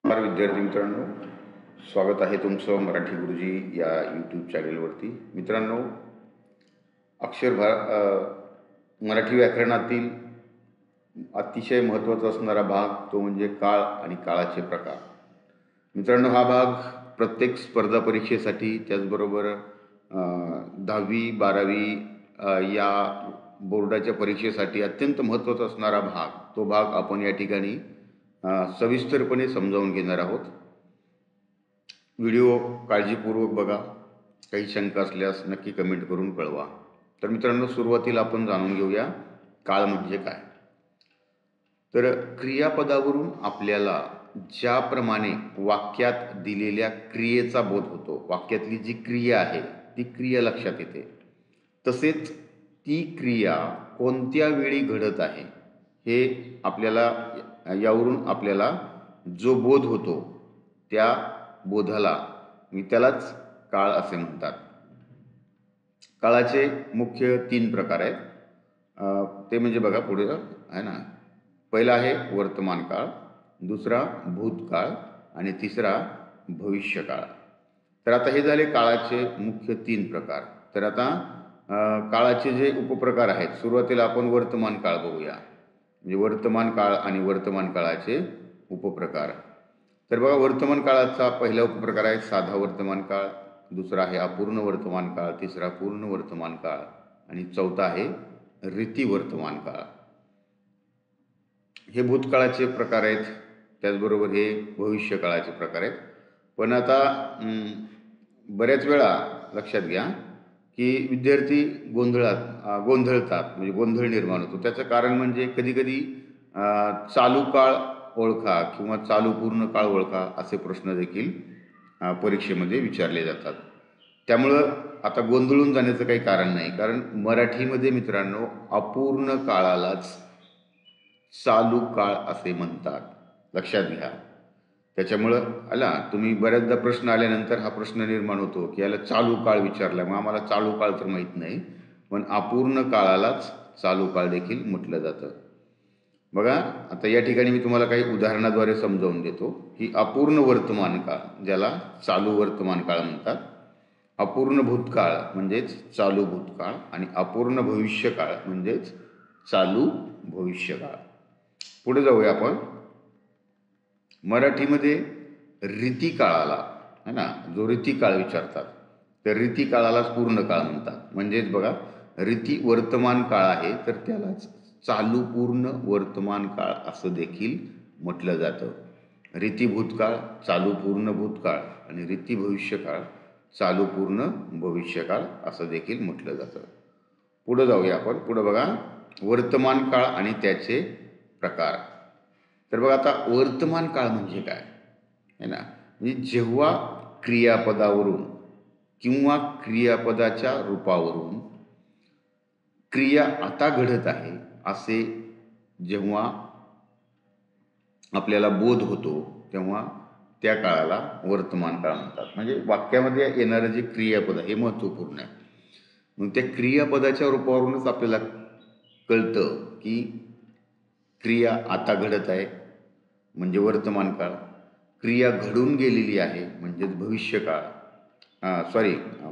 नमस्कार विद्यार्थी मित्रांनो, स्वागत आहे तुमचं मराठी गुरुजी या यूट्यूब चॅनेलवरती. मित्रांनो, मराठी व्याकरणातील अतिशय महत्त्वाचा असणारा भाग तो म्हणजे काळ आणि काळाचे प्रकार. मित्रांनो, हा भाग प्रत्येक स्पर्धा परीक्षेसाठी, त्याचबरोबर 10वी 12वी या बोर्डाच्या परीक्षेसाठी अत्यंत महत्त्वाचा असणारा भाग, तो भाग आपण या ठिकाणी सविस्तरपणे समजावून घेणार आहोत. व्हिडिओ काळजीपूर्वक बघा. काही शंका असल्यास नक्की कमेंट करून कळवा. तर मित्रांनो, सुरुवातीला आपण जाणून घेऊया काळ म्हणजे काय. तर क्रियापदावरून आपल्याला ज्याप्रमाणे वाक्यात दिलेल्या क्रियेचा बोध होतो, वाक्यातली जी क्रिया आहे ती क्रिया लक्षात येते, तसेच ती क्रिया कोणत्या वेळी घडत आहे हे यावरून आपल्याला जो बोध होतो त्या बोधाला त्यालाच काळ असे म्हणतात. काळाचे मुख्य 3 प्रकार आहेत. ते म्हणजे बघा पुढे आहे ना, पहिला आहे वर्तमान काळ, दुसरा भूतकाळ आणि तिसरा भविष्यकाळ. तर आता हे झाले काळाचे मुख्य 3 प्रकार. तर आता काळाचे जे उपप्रकार आहेत, सुरुवातीला आपण वर्तमान काळ बघूया. म्हणजे वर्तमान काळ आणि वर्तमान काळाचे उपप्रकार. तर बघा, वर्तमान काळाचा पहिला उपप्रकार आहे साधा वर्तमान काळ, दुसरा आहे अपूर्ण वर्तमान काळ, तिसरा पूर्ण वर्तमान काळ आणि चौथा आहे रीती वर्तमान काळ. हे भूतकाळाचे प्रकार आहेत, त्याचबरोबर हे भविष्य काळाचे प्रकार आहेत. पण आता बऱ्याच वेळा लक्षात घ्या की विद्यार्थी गोंधळतात, म्हणजे गोंधळ निर्माण होतो. त्याचं कारण म्हणजे कधीकधी चालू काळ ओळखा किंवा चालू पूर्ण काळ ओळखा असे प्रश्न देखील परीक्षेमध्ये विचारले जातात. त्यामुळं आता गोंधळून जाण्याचं काही कारण नाही, कारण मराठीमध्ये मित्रांनो अपूर्ण काळालाच चालू काळ असे म्हणतात, लक्षात घ्या. त्याच्यामुळं तुम्ही बऱ्याचदा प्रश्न आल्यानंतर हा प्रश्न निर्माण होतो की याला चालू काळ विचारला, मग आम्हाला चालू काळ तर माहीत नाही, पण अपूर्ण काळालाच चालू काळ देखील म्हटलं जातं. बघा, आता या ठिकाणी मी तुम्हाला काही उदाहरणाद्वारे समजावून देतो की अपूर्ण वर्तमान काळ ज्याला चालू वर्तमान काळ म्हणतात, अपूर्ण भूतकाळ म्हणजेच चालू भूतकाळ आणि अपूर्ण भविष्यकाळ म्हणजेच चालू भविष्यकाळ. पुढे जाऊया आपण. मराठीमध्ये रीतिकाळाला है ना, जो रीतिकाळ विचारतात तर रीतिकाळालाच पूर्ण काळ म्हणतात. म्हणजेच बघा, रीती वर्तमान काळ आहे तर त्यालाच चालू पूर्ण वर्तमान काळ असं देखील म्हटलं जातं. रीती भूतकाळ चालू पूर्ण भूतकाळ आणि रीती भविष्यकाळ चालू पूर्ण भविष्यकाळ असं देखील म्हटलं जातं. पुढं जाऊया आपण. पुढं बघा, वर्तमान काळ आणि त्याचे प्रकार. तर बघा, आता वर्तमान काळ म्हणजे काय आहे ना, म्हणजे जेव्हा क्रियापदावरून किंवा क्रियापदाच्या रूपावरून क्रिया आता घडत आहे असे जेव्हा आपल्याला बोध होतो तेव्हा त्या काळाला वर्तमान काळ म्हणतात. म्हणजे वाक्यामध्ये येणारं जे क्रियापद आहे हे महत्त्वपूर्ण आहे. मग त्या क्रियापदाच्या रूपावरूनच आपल्याला कळतं की क्रिया आता घडत आहे म्हणजे वर्तमान काळ, क्रिया घडून गेलेली आहे म्हणजेच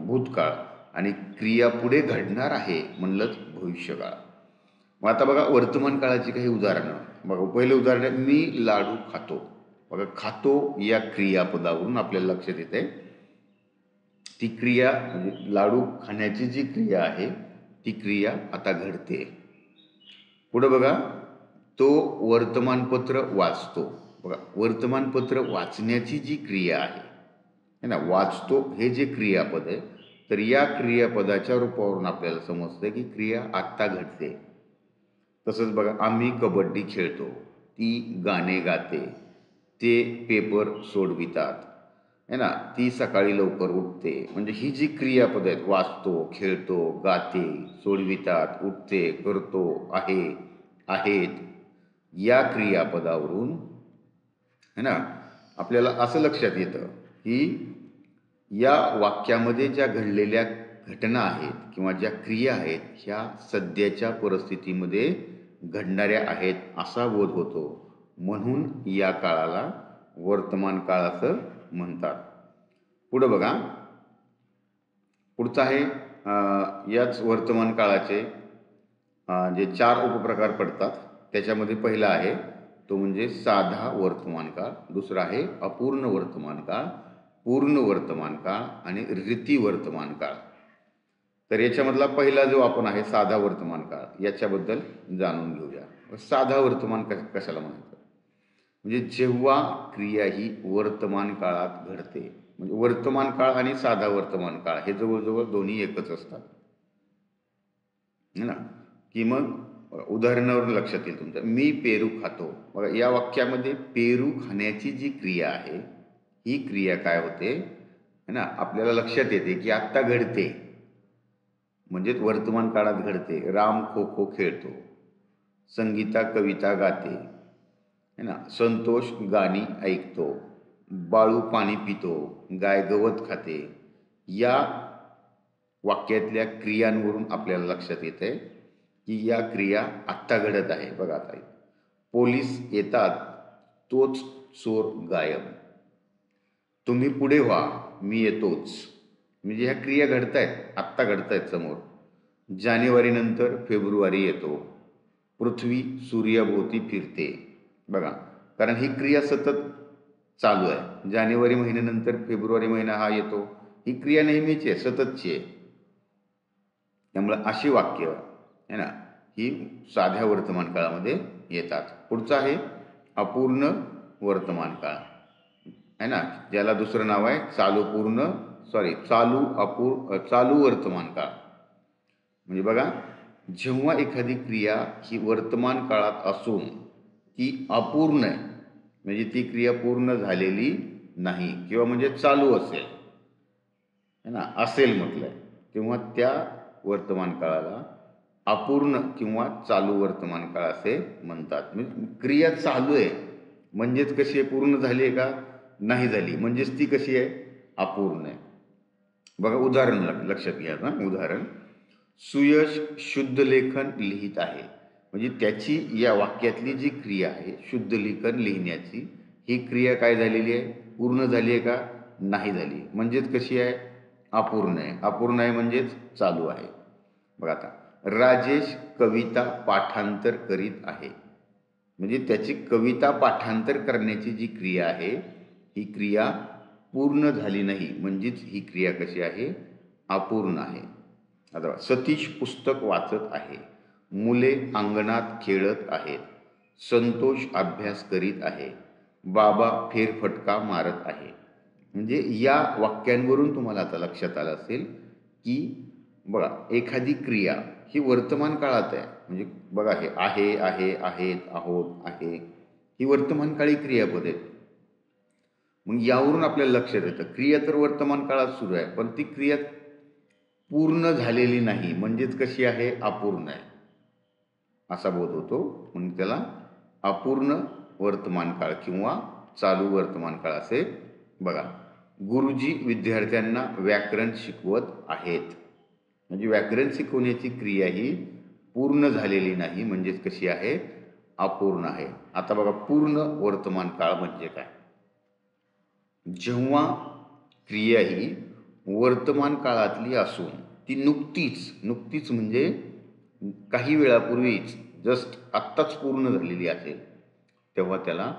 भूतकाळ आणि क्रिया पुढे घडणार आहे म्हणलंच भविष्यकाळ. मग आता बघा, वर्तमान काळाची काही उदाहरणं बघा. पहिलं उदाहरण आहे, मी लाडू खातो. बघा, खातो या क्रियापदावरून आपल्याला लक्षात येते ती क्रिया म्हणजे लाडू खाण्याची जी क्रिया आहे ती क्रिया आता घडते. पुढे बघा, तो वर्तमानपत्र वाचतो. बघा, वर्तमानपत्र वाचण्याची जी क्रिया आहे ना, वाचतो हे जे क्रियापद आहे, तर या क्रियापदाच्या रूपावरून आपल्याला समजतं की क्रिया आत्ता घडते. तसंच बघा, आम्ही कबड्डी खेळतो, ती गाणे गाते, ते पेपर सोडवितात है ना, ती सकाळी लवकर उठते. म्हणजे ही जी क्रियापद आहेत, वाचतो, खेळतो, गाते, सोडवितात, उठते, करतो, आहेत, या क्रियापदावरून है ना आपल्याला असं लक्षात येतं की या वाक्यामध्ये ज्या घडलेल्या घटना आहेत किंवा ज्या क्रिया आहेत ह्या सध्याच्या परिस्थितीमध्ये घडणाऱ्या आहेत असा बोध होतो. म्हणून या काळाला वर्तमान काळ असं म्हणतात. पुढं बघा, पुढचं आहे याच वर्तमान काळाचे जे 4 उपप्रकार पडतात. त्याच्यामध्ये पहिला आहे तो म्हणजे साधा वर्तमान काळ, दुसरा आहे अपूर्ण वर्तमान काळ, पूर्ण वर्तमान काळ आणि रीती वर्तमान काळ. तर याच्यामधला पहिला जो आपण आहे साधा वर्तमान काळ, याच्याबद्दल जाणून घेऊया. साधा वर्तमान कशाला म्हणतात? म्हणजे जेव्हा क्रिया ही वर्तमान काळात घडते, म्हणजे वर्तमान काळ आणि साधा वर्तमान काळ हे जवळजवळ दोन्ही एकच असतात, है ना. की मग उदाहरणावरून लक्षात येईल तुमच्या, मी पेरू खातो. बघा, या वाक्यामध्ये पेरू खाण्याची जी क्रिया आहे ही क्रिया काय होते, है ना, आपल्याला लक्षात येते की आत्ता घडते, म्हणजेच वर्तमान काळात घडते. राम खो खो खेळतो, संगीता कविता गाते, है ना, संतोष गाणी ऐकतो, बाळू पाणी पितो, गाय गवत खाते. या वाक्यातल्या क्रियांवरून आपल्याला लक्षात येते की या क्रिया आत्ता घडत आहे. बघा, आता पोलीस येतात, तोच चोर गायब, तुम्ही पुढे व्हा, मी येतोच. म्हणजे ह्या क्रिया घडतायत, आत्ता घडतायत समोर. जानेवारी नंतर फेब्रुवारी येतो, पृथ्वी सूर्याभोवती फिरते. बघा, कारण ही क्रिया सतत चालू आहे. जानेवारी महिन्यानंतर फेब्रुवारी महिना हा येतो, ही क्रिया नेहमीची आहे, सततची आहे. त्यामुळे अशी वाक्य आहे ना ही साध्या वर्तमान काळामध्ये येतात. पुढचं आहे अपूर्ण वर्तमान काळ, आहे ना, ज्याला दुसरं नाव आहे चालू वर्तमान काळ. म्हणजे बघा, जेव्हा एखादी क्रिया ही वर्तमान काळात असून ती अपूर्ण आहे, म्हणजे ती क्रिया पूर्ण झालेली नाही किंवा म्हणजे चालू असेल, है ना, असेल म्हटलंय, तेव्हा त्या वर्तमान काळाला अपूर्ण किंवा चालू वर्तमान काळ असे म्हणतात. म्हणजे क्रिया चालू आहे म्हणजेच कशी आहे, पूर्ण झाली आहे का, नाही झाली म्हणजेच ती कशी आहे, अपूर्ण आहे. बघा, उदाहरण लक्षात घ्या ना. उदाहरण, सुयश शुद्ध लेखन लिहित आहे. म्हणजे त्याची या वाक्यातली जी क्रिया आहे शुद्ध लेखन लिहिण्याची, ही क्रिया काय झालेली आहे, पूर्ण झाली आहे का, नाही झाली, म्हणजेच कशी आहे, अपूर्ण आहे. अपूर्ण आहे म्हणजेच चालू आहे. बघा, आता राजेश कविता पाठांतर करीत आहे. म्हणजे त्याची कविता पाठांतर करण्याची जी क्रिया आहे ही क्रिया पूर्ण झाली नाही, म्हणजेच ही क्रिया कशी आहे, अपूर्ण आहे. आता सतीश पुस्तक वाचत आहे, मुले अंगणात खेळत आहेत, संतोष अभ्यास करीत आहे, बाबा फेरफटका मारत आहे. म्हणजे या वाक्यांवरून तुम्हाला आता लक्षात आलं असेल की बघा, एखादी क्रिया ही वर्तमान काळात आहे. म्हणजे बघा, हे आहे, आहे, आहेत, आहोत, आहे, ही वर्तमान काळी क्रियापद आहेत. मग यावरून आपल्याला लक्षात येतं क्रिया तर वर्तमान काळात सुरू आहे, पण ती क्रिया पूर्ण झालेली नाही, म्हणजेच कशी आहे, अपूर्ण आहे, असा बोध होतो. म्हणून त्याला अपूर्ण वर्तमान काळ किंवा चालू वर्तमान काळ असे. बघा, गुरुजी विद्यार्थ्यांना व्याकरण शिकवत आहेत. म्हणजे व्याकरण शिकवण्याची क्रिया ही पूर्ण झालेली नाही, म्हणजेच कशी आहे, अपूर्ण आहे. आता बघा, पूर्ण वर्तमान काळ म्हणजे काय. जेव्हा क्रिया ही वर्तमान काळातली असून ती नुकतीच म्हणजे काही वेळापूर्वीच जस्ट आत्ताच पूर्ण झालेली असेल, तेव्हा त्याला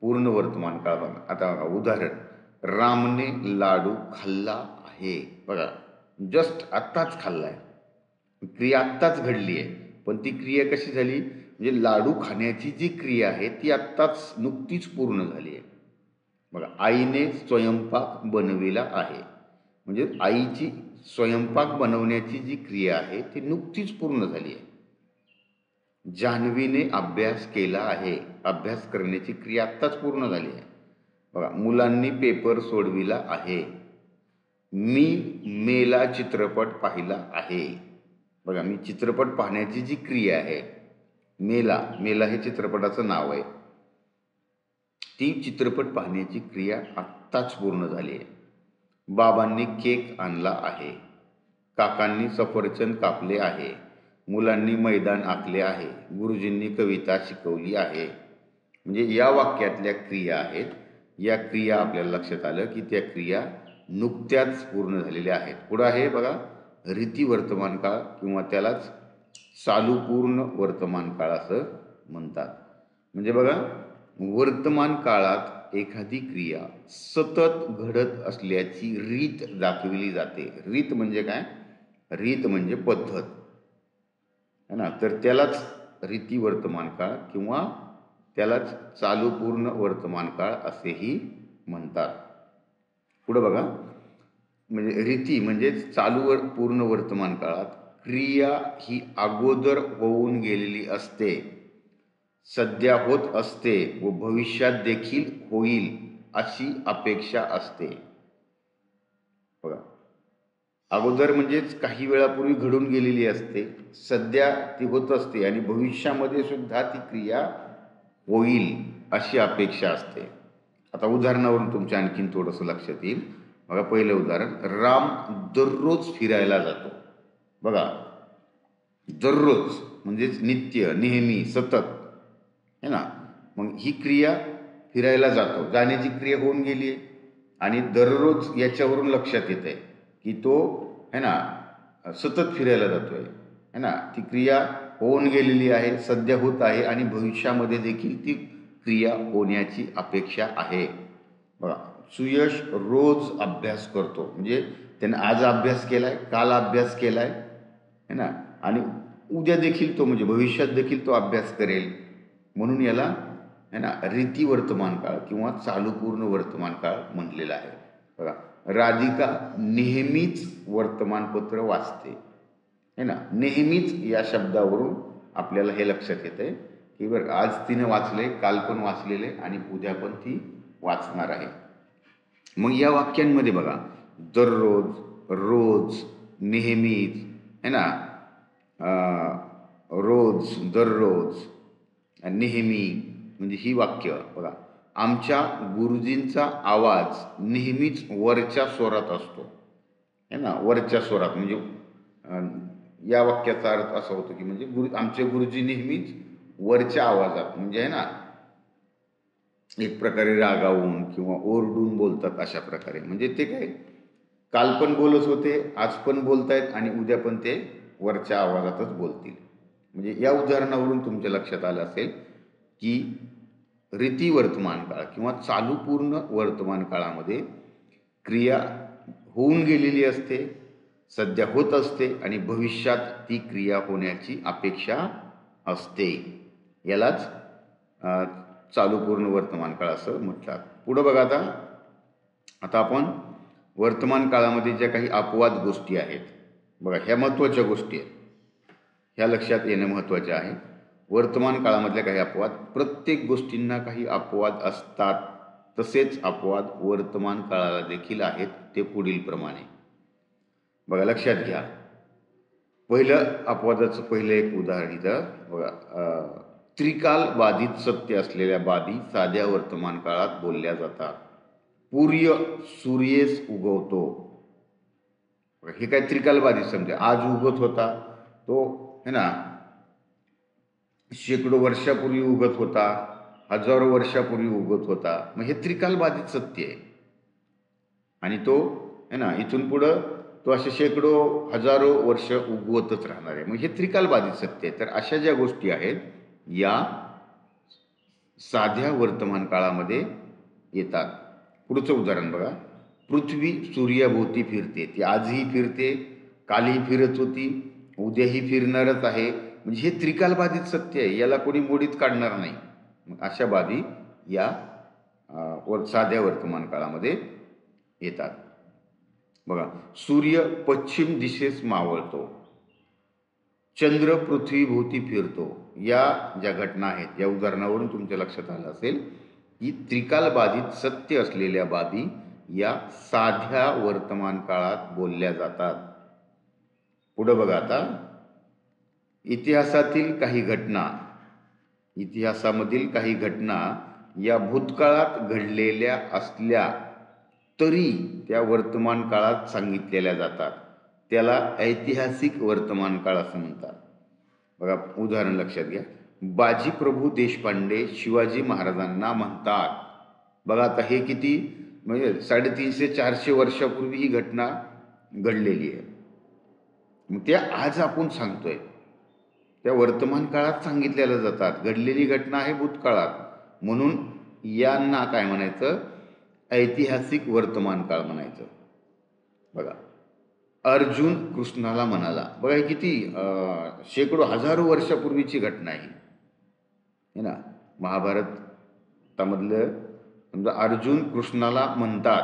पूर्ण वर्तमान काळ. बघा, आता उदाहरण, रामने लाडू खाल्ला आहे. बघा, जस्ट आत्ताच खाल्लाय, क्रिया आत्ताच घडली आहे, पण ती क्रिया कशी झाली, म्हणजे लाडू खाण्याची जी क्रिया आहे ती आत्ताच नुकतीच पूर्ण झाली आहे. बघा, आईने स्वयंपाक बनविला आहे. म्हणजे आईची स्वयंपाक बनवण्याची जी क्रिया आहे ती नुकतीच पूर्ण झाली आहे. जान्हवीने अभ्यास केला आहे. अभ्यास करण्याची क्रिया आत्ताच पूर्ण झाली आहे. बघा, मुलांनी पेपर सोडविला आहे. मी मेला चित्रपट पाहिला आहे. बघा, मी चित्रपट पाहण्याची जी क्रिया आहे, मेला हे चित्रपटाचं नाव आहे, ती चित्रपट पाहण्याची क्रिया आत्ताच पूर्ण झाली आहे. बाबांनी केक आणला आहे. काकांनी सफरचंद कापले आहे. मुलांनी मैदान आखले आहे. गुरुजींनी कविता शिकवली आहे. म्हणजे या वाक्यातल्या क्रिया आहेत या क्रिया आपल्याला लक्षात आलं की त्या क्रिया नुकत्याच पूर्ण झालेल्या आहेत. पुढं आहे बघा रीती वर्तमान काळ किंवा त्यालाच चालू पूर्ण वर्तमान काळ असं म्हणतात. म्हणजे बघा वर्तमान काळात एखादी क्रिया सतत घडत असल्याची रीत दाखविली जाते. रीत म्हणजे काय? रीत म्हणजे पद्धत है ना. तर त्यालाच रीती वर्तमान काळ किंवा त्यालाच चालू पूर्ण वर्तमान काळ असेही म्हणतात. पुढे बघा म्हणजे रीती म्हणजे चालू पूर्ण वर्तमान काळात क्रिया ही अगोदर होऊन गेलेली असते, सध्या होत असते व भविष्यात देखील होईल अशी अपेक्षा असते. बघा अगोदर म्हणजेच काही वेळापूर्वी घडून गेलेली असते, सध्या ती होत असते आणि भविष्यामध्ये सुद्धा ती क्रिया होईल अशी अपेक्षा असते. आता उदाहरणावरून तुमच्या आणखीन थोडंसं लक्षात येईल. बघा पहिलं उदाहरण, राम दररोज फिरायला जातो. बघा दररोज म्हणजेच नित्य, नेहमी, सतत है ना. मग ही क्रिया फिरायला जातो, जाण्याची क्रिया होऊन गेली आहे आणि दररोज याच्यावरून लक्षात येत आहे की तो है ना सतत फिरायला जातोय है ना. ती क्रिया होऊन गेलेली आहे, सध्या होत आहे आणि भविष्यामध्ये देखील ती क्रिया होण्याची अपेक्षा आहे. बघा सुयश रोज अभ्यास करतो, म्हणजे त्याने आज अभ्यास केलाय, काल अभ्यास केलाय है ना आणि उद्या देखील तो म्हणजे भविष्यात देखील तो अभ्यास करेल. म्हणून याला है ना रीती वर्तमान काळ किंवा चालू पूर्ण वर्तमान काळ म्हटलेला आहे. बघा राधिका नेहमीच वर्तमानपत्र वाचते है ना. नेहमीच या शब्दावरून आपल्याला हे लक्षात येते की बरं आज तिने वाचले, काल पण वाचलेले आणि उद्या पण ती वाचणार आहे. मग या वाक्यांमध्ये बघा दररोज, रोज, नेहमीच है ना, रोज, दररोज, नेहमी म्हणजे ही वाक्य बघा. आमच्या गुरुजींचा आवाज नेहमीच वरच्या स्वरात असतो है ना. वरच्या स्वरात म्हणजे या वाक्याचा अर्थ असा होतो की म्हणजे आमचे गुरुजी नेहमीच वरच्या आवाजात म्हणजे आहे ना एक प्रकारे रागावून किंवा ओरडून बोलतात अशा प्रकारे. म्हणजे ते काय काल पण बोलत होते, आज पण बोलतायत आणि उद्या पण ते वरच्या आवाजातच बोलतील. म्हणजे या उदाहरणावरून तुमच्या लक्षात आलं असेल की रीती वर्तमान काळ किंवा चालू पूर्ण वर्तमान काळामध्ये क्रिया होऊन गेलेली असते, सध्या होत असते आणि भविष्यात ती क्रिया होण्याची अपेक्षा असते. यालाच चालू पूर्ण वर्तमान काळ असं म्हणतात. पुढं बघा आता आपण वर्तमान काळामध्ये ज्या काही अपवाद गोष्टी आहेत बघा, ह्या महत्त्वाच्या गोष्टी आहेत, ह्या लक्षात येणं महत्त्वाचे आहे. वर्तमान काळामधल्या काही अपवाद, प्रत्येक गोष्टींना काही अपवाद असतात, तसेच अपवाद वर्तमान काळाला देखील आहेत. ते पुढील प्रमाणे बघा लक्षात घ्या. पहिलं अपवादाचं पहिलं एक उदाहरण इथं बघा, त्रिकाल बाधित सत्य असलेल्या बाबी साध्या वर्तमान काळात बोलल्या जातात. सूर्येस उगवतो, हे काय त्रिकाल बाधित समजा. आज उगत होता तो है ना, शेकडो वर्षापूर्वी उगत होता, हजारो वर्षापूर्वी उगत होता. मग हे त्रिकाल बाधित सत्य आहे आणि तो है ना इथून पुढं तो असे शेकडो हजारो वर्ष उगवतच राहणार आहे. मग हे त्रिकाल बाधित सत्य आहे. तर अशा ज्या गोष्टी आहेत या साध्या वर्तमान काळामध्ये येतात. पुढचं उदाहरण बघा, पृथ्वी सूर्याभोवती फिरते. ती आजही फिरते, कालही फिरत होती, उद्याही फिरणारच आहे. म्हणजे हे त्रिकाल बाधित सत्य आहे, याला कोणी मोडीत काढणार नाही. मग अशा बाबी या साध्या वर्तमान काळामध्ये येतात. बघा सूर्य पश्चिम दिशेस मावळतो, चंद्र पृथ्वीभोवती फिरतो. या ज्या घटना आहेत या उदाहरणावरून तुमच्या लक्षात आलं असेल की त्रिकाल बाधित सत्य असलेल्या बाबी या साध्या वर्तमान काळात बोलल्या जातात. पुढे बघा आता, इतिहासामधील काही घटना या भूतकाळात घडलेल्या असल्या तरी त्या वर्तमान काळात सांगितलेल्या जातात. त्याला ऐतिहासिक वर्तमान काळ असं म्हणतात. बघा उदाहरण लक्षात घ्या. बाजीप्रभू देशपांडे शिवाजी महाराजांना म्हणतात. बघा आता हे किती म्हणजे 350-400 वर्षापूर्वी ही घटना घडलेली आहे. मग त्या आज आपण सांगतोय त्या वर्तमान काळात सांगितलेल्या जातात. घडलेली घटना आहे भूतकाळात, म्हणून यांना काय म्हणायचं, ऐतिहासिक वर्तमान काळ म्हणायचं. बघा अर्जुन कृष्णाला म्हणाला, बघा हे किती शेकडो हजारो वर्षापूर्वीची घटना आहे है ना. महाभारतामधलं समजा अर्जुन कृष्णाला म्हणतात,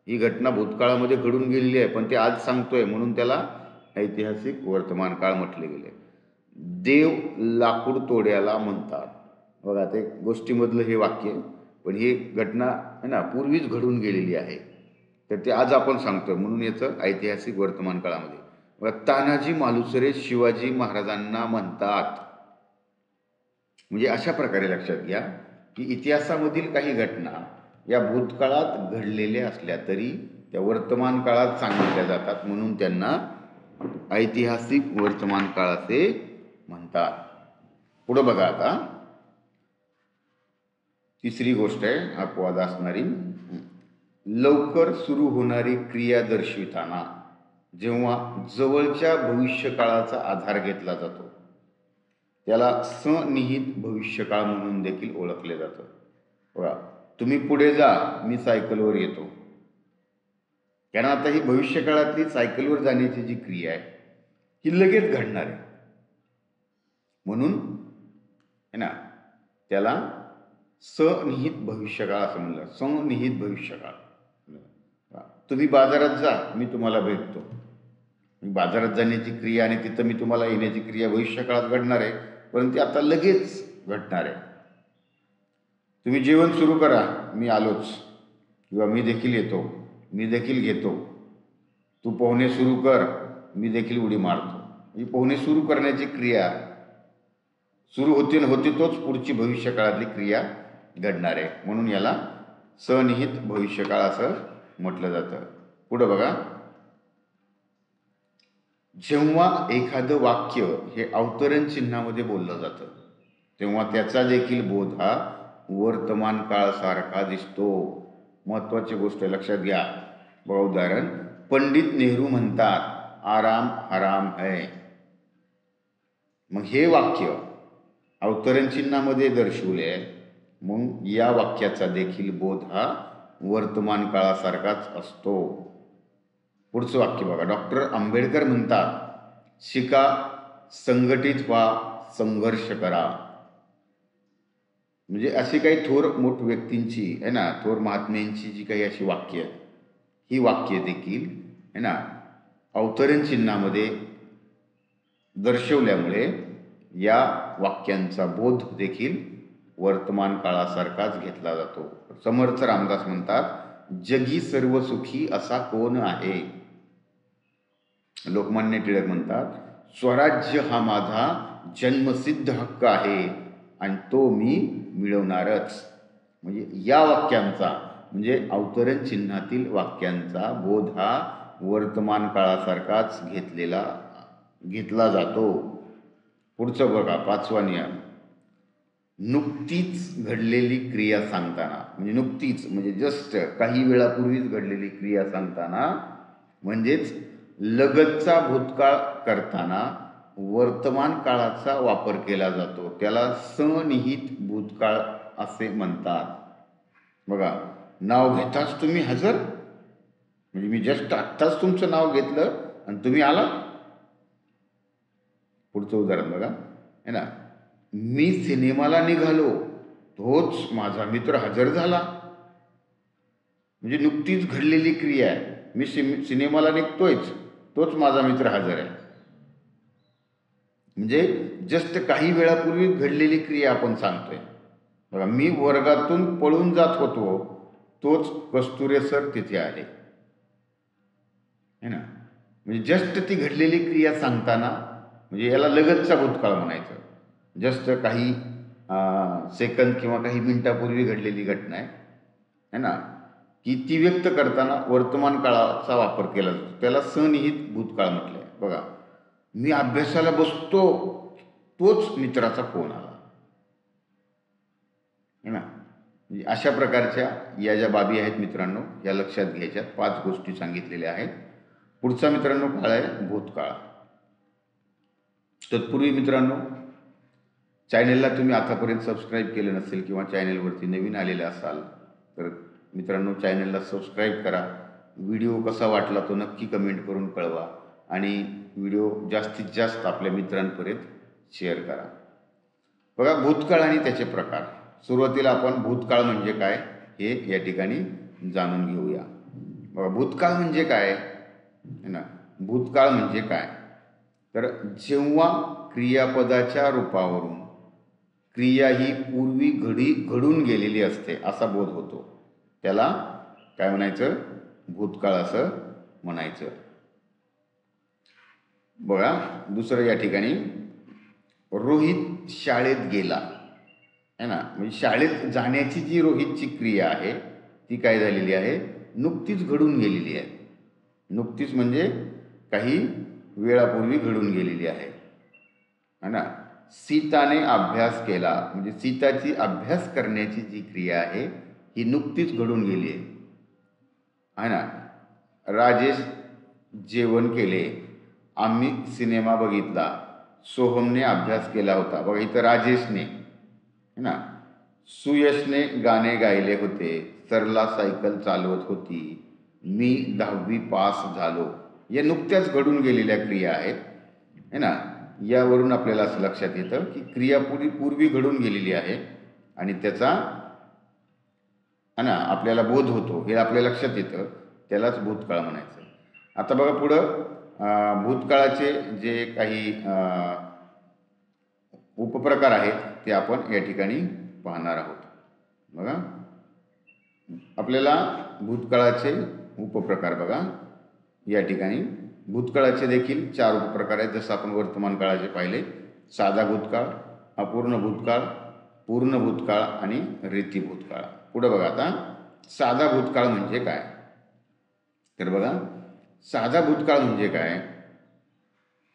ही घटना भूतकाळामध्ये घडून गेलेली आहे पण ते आज सांगतोय म्हणून त्याला ऐतिहासिक वर्तमान काळ म्हटले गेले. देव लाकूड तोड्याला म्हणतात, बघा ते गोष्टीमधलं हे वाक्य, पण ही घटना आहे ना पूर्वीच घडून गेलेली आहे, तर ते आज आपण सांगतोय म्हणून याचं ऐतिहासिक वर्तमान काळामध्ये. बघा तानाजी मालुसरे शिवाजी महाराजांना म्हणतात. म्हणजे अशा प्रकारे लक्षात घ्या की इतिहासामधील काही घटना या भूतकाळात घडलेल्या असल्या तरी त्या वर्तमान काळात सांगितल्या जातात, म्हणून त्यांना ऐतिहासिक वर्तमान काळ असे म्हणतात. पुढे बघा आता तिसरी गोष्ट आहे अपवाद असणारी, लवकर सुरू होणारी क्रिया दर्शविताना जेव्हा जवळच्या भविष्यकाळाचा आधार घेतला जातो त्याला सनिहित भविष्यकाळ म्हणून देखील ओळखले जातं. बघा तुम्ही पुढे जा, मी सायकलवर येतो, कारण आता ही भविष्यकाळातली सायकलवर जाण्याची जी क्रिया आहे ही लगेच घडणार आहे, म्हणून है ना त्याला सनिहित भविष्यकाळ असं म्हणलं. सनिहित भविष्यकाळ. तुम्ही बाजारात जा, मी तुम्हाला भेटतो. बाजारात जाण्याची क्रिया आणि तिथं मी तुम्हाला येण्याची क्रिया भविष्यकाळात घडणार आहे, परंतु आता लगेच घडणार आहे. तुम्ही जेवण सुरू करा, मी आलोच, किंवा मी देखील येतो, मी देखील घेतो. तू पोहणे सुरू कर, मी देखील उडी मारतो. ही पोहणे सुरू करण्याची क्रिया सुरू होते न होते तोच पुढची भविष्यकाळातली क्रिया घडणार आहे, म्हणून याला सनिहित भविष्यकाळ असं म्हटलं जातं. पुढं बघा, जेव्हा एखादं वाक्य हे अवतरण चिन्हामध्ये बोललं जातं तेव्हा त्याचा देखील बोध हा वर्तमान काळ सारखा दिसतो. महत्वाची गोष्ट लक्षात घ्या. बघा उदाहरण, पंडित नेहरू म्हणतात आराम हराम है. मग हे वाक्य अवतरण चिन्हामध्ये दर्शवले आहे, मग या वाक्याचा देखील बोध हा वर्तमान काळासारखाच असतो. पुढचं वाक्य बघा, डॉक्टर आंबेडकर म्हणतात शिका, संघटित व्हा, संघर्ष करा. म्हणजे अशी काही थोर मोठ व्यक्तींची आहे ना, थोर महात्म्यांची जी काही अशी वाक्य आहेत, ही वाक्य देखील आहे ना अवतरण चिन्हामध्ये दर्शवल्यामुळे या वाक्यांचा बोध देखील वर्तमान काळासारखाच घेतला जातो. समर्थ रामदास म्हणतात जगी सर्व सुखी असा कोण आहे. लोकमान्य टिळक म्हणतात स्वराज्य हा माझा जन्मसिद्ध हक्क आहे आणि तो मी मिळवणारच. म्हणजे या वाक्यांचा म्हणजे अवतरण चिन्हातील वाक्यांचा बोध हा वर्तमान काळासारखाच घेतला जातो. पुढचं बघा, पाचवा नियम, नुकतीच घडलेली क्रिया सांगताना, म्हणजे नुकतीच म्हणजे जस्ट काही वेळापूर्वीच घडलेली क्रिया सांगताना म्हणजेच लगतचा भूतकाळ करताना वर्तमान काळाचा वापर केला जातो, त्याला सनिहित भूतकाळ असे म्हणतात. बघा, नाव घेताच तुम्ही हजर, म्हणजे मी जस्ट आत्ताच तुमचं नाव घेतलं आणि तुम्ही आला. पुढचं उदाहरण बघा, है ना, मी सिनेमाला निघालो, तोच माझा मित्र हजर झाला. म्हणजे नुकतीच घडलेली क्रिया आहे, मी सिनेमाला निघतोयच, तोच माझा मित्र हजर आहे. म्हणजे जस्ट काही वेळापूर्वी घडलेली क्रिया आपण सांगतोय. बघा, मी वर्गातून पळून जात होतो, तोच कस्तुरे सर तिथे आले. है ना, म्हणजे जस्ट ती घडलेली क्रिया सांगताना म्हणजे याला लगतचा भूतकाळ म्हणायचं. जस्ट काही सेकंद किंवा काही मिनिटापूर्वी घडलेली घटना आहे ना, की ती व्यक्त करताना वर्तमान काळाचा वापर केला जातो, त्याला सनिहित भूतकाळ म्हटलं आहे. बघा, मी अभ्यासाला बसतो, तोच मित्राचा फोन आला. है ना, म्हणजे अशा प्रकारच्या या ज्या बाबी आहेत मित्रांनो, या लक्षात घ्यायच्यात. 5 गोष्टी सांगितलेल्या आहेत. पुढचा मित्रांनो काळ आहे भूतकाळ. तत्पूर्वी मित्रांनो, चॅनेलला तुम्ही आतापर्यंत सबस्क्राईब केलं नसेल किंवा चॅनेलवरती नवीन आलेले असाल तर मित्रांनो चॅनेलला सबस्क्राईब करा. व्हिडिओ कसा वाटला तो नक्की कमेंट करून कळवा आणि व्हिडिओ जास्तीत जास्त आपल्या मित्रांपर्यंत शेअर करा. बघा, भूतकाळ आणि त्याचे प्रकार. सुरुवातीला आपण भूतकाळ म्हणजे काय हे या ठिकाणी जाणून घेऊया. बघा, भूतकाळ म्हणजे काय आहे ना. भूतकाळ म्हणजे काय तर जेव्हा क्रियापदाच्या रूपावरून क्रिया ही पूर्वी घडून गेलेली असते असा बोध होतो, त्याला काय म्हणायचं, भूतकाळ असं म्हणायचं. बघा, दुसरं या ठिकाणी रोहित शाळेत गेला है ना. म्हणजे शाळेत जाण्याची जी रोहितची क्रिया आहे ती काय झालेली आहे, नुकतीच घडून गेलेली आहे. नुकतीच म्हणजे काही वेळापूर्वी घडून गेलेली आहे ना. सीताने अभ्यास केला म्हणजे सीताची अभ्यास करण्याची जी क्रिया आहे ही नुकतीच घडून गेली आहे ना. राजेश जेवण केले, आम्ही सिनेमा बघितला, सोहमने अभ्यास केला होता. बघा, इथं राजेशने है ना. सुयशने गाणे गायले होते, सरला सायकल चालवत होती, मी 10वी पास झालो. या नुकत्याच घडून गेलेल्या क्रिया आहेत है ना. यावरून आपल्याला असं लक्षात येतं की क्रिया पूर्वी घडून गेलेली आहे आणि त्याचा है ना आपल्याला बोध होतो, हे आपल्या लक्षात येतं, त्यालाच भूतकाळ म्हणायचं. आता बघा पुढं भूतकाळाचे जे काही उपप्रकार आहेत ते आपण या ठिकाणी पाहणार आहोत. बघा, आपल्याला भूतकाळाचे उपप्रकार बघा या ठिकाणी. भूतकाळाचे देखील 4 उपप्रकार आहेत. जसं आपण वर्तमान काळाचे पाहिले, साधा भूतकाळ, अपूर्ण भूतकाळ, पूर्ण भूतकाळ आणि रीती भूतकाळ. पुढे बघा, आता साधा भूतकाळ म्हणजे काय तर बघा, साधा भूतकाळ म्हणजे काय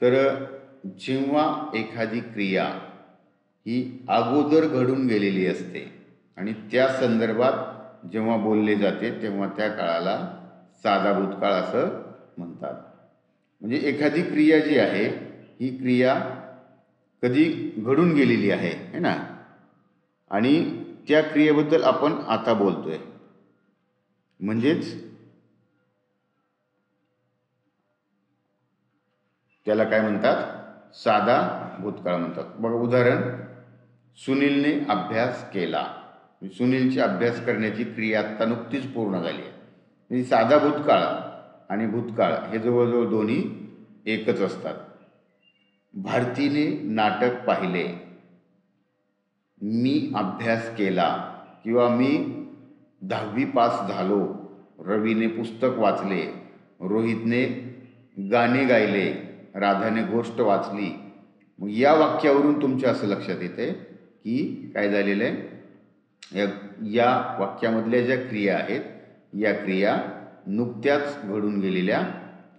तर जेव्हा एखादी क्रिया ही अगोदर घडून गेलेली असते आणि त्या संदर्भात जेव्हा बोलले जाते तेव्हा त्या काळाला साधा भूतकाळ असं म्हणतात. म्हणजे एखादी क्रिया जी आहे ही क्रिया कधी घडून गेलेली आहे है ना आणि त्या क्रियेबद्दल आपण आता बोलतोय, म्हणजेच त्याला काय म्हणतात, साधा भूतकाळ म्हणतात. बघा, उदाहरण, सुनीलने अभ्यास केला. सुनीलची अभ्यास करण्याची क्रिया आता नुकतीच पूर्ण झाली आहे. म्हणजे साधा भूतकाळ आणि भूतकाळ हे जवळजवळ दोन्ही एकच असतात. भारतीने नाटक पाहिले, मी अभ्यास केला किंवा मी 10वी पास झालो, रवीने पुस्तक वाचले, रोहितने गाणे गायले, राधाने गोष्ट वाचली. मग या वाक्यावरून तुमच्या असं लक्षात येते की काय झालेलं आहे, या वाक्यामधल्या ज्या क्रिया आहेत या क्रिया नुकत्याच घडून गेलेल्या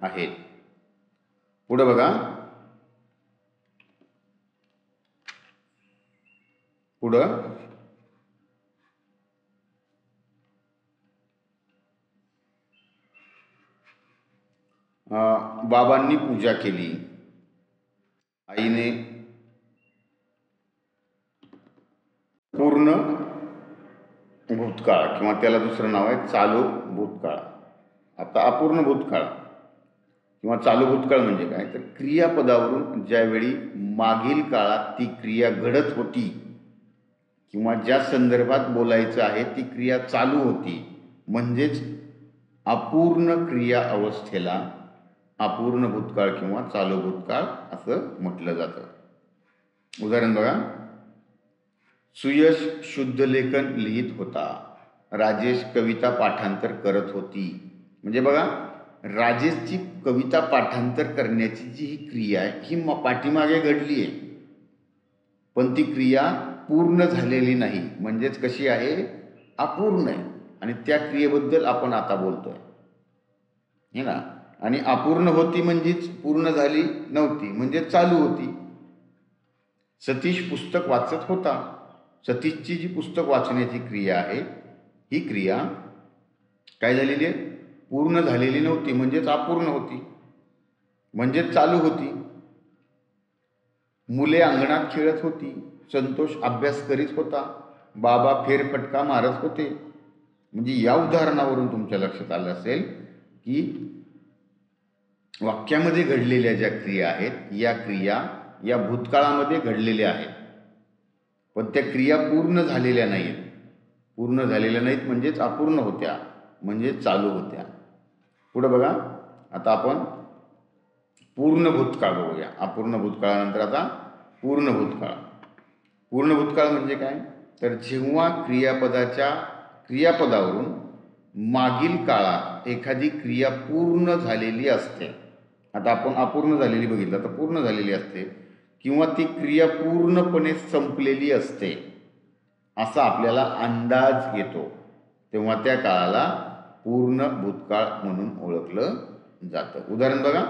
आहेत. पुढे बघा, पुढं बाबांनी पूजा केली, आईने पूर्ण भूतकाळ किंवा त्याला दुसरं नाव आहे चालू भूतकाळ. आता अपूर्ण भूतकाळ किंवा चालू भूतकाळ म्हणजे काय तर क्रियापदावरून ज्यावेळी मागील काळात ती क्रिया घडत होती किंवा ज्या संदर्भात बोलायचं आहे ती क्रिया चालू होती, म्हणजेच अपूर्ण क्रिया अवस्थेला अपूर्ण भूतकाळ किंवा चालू भूतकाळ असं म्हटलं जातं. उदाहरण बघा, सुयश शुद्धलेखन लिहित होता, राजेश कविता पाठांतर करत होती. म्हणजे बघा, राजेशची कविता पाठांतर करण्याची जी ही क्रिया आहे ही पाठीमागे घडली आहे, पण ती क्रिया पूर्ण झालेली नाही, म्हणजेच कशी आहे, अपूर्ण आहे. आणि त्या क्रियेबद्दल आपण आता बोलतोय हे ना. आणि अपूर्ण होती म्हणजेच पूर्ण झाली नव्हती, म्हणजे चालू होती. सतीश पुस्तक वाचत होता, सतीशची जी पुस्तक वाचण्याची क्रिया आहे ही क्रिया काय झालेली आहे, पूर्ण झालेली नव्हती, म्हणजेच अपूर्ण होती, म्हणजेच चालू होती. मुले अंगणात खेळत होती, संतोष अभ्यास करीत होता, बाबा फेरफटका मारत होते. म्हणजे या उदाहरणावरून तुमच्या लक्षात आलं असेल की वाक्यामध्ये घडलेल्या ज्या क्रिया आहेत या क्रिया या भूतकाळामध्ये घडलेल्या आहेत, पण त्या क्रिया पूर्ण झालेल्या नाहीत. पूर्ण झालेल्या नाहीत म्हणजेच अपूर्ण होत्या, म्हणजे चालू होत्या. पुढे बघा, आता आपण पूर्ण भूतकाळ बघूया. अपूर्ण भूतकाळानंतर आता पूर्ण भूतकाळ. पूर्ण भूतकाळ म्हणजे काय, तर जेव्हा क्रियापदावरून मागील काळात एखादी क्रिया पूर्ण झालेली असते. आता आपण अपूर्ण झालेली बघितलं, तर पूर्ण झालेली असते किंवा ती क्रिया पूर्णपणे संपलेली असते असा आपल्याला अंदाज येतो, तेव्हा त्या काळाला पूर्ण भूतकाळ म्हणून ओळखलं जातं. उदाहरण बघा,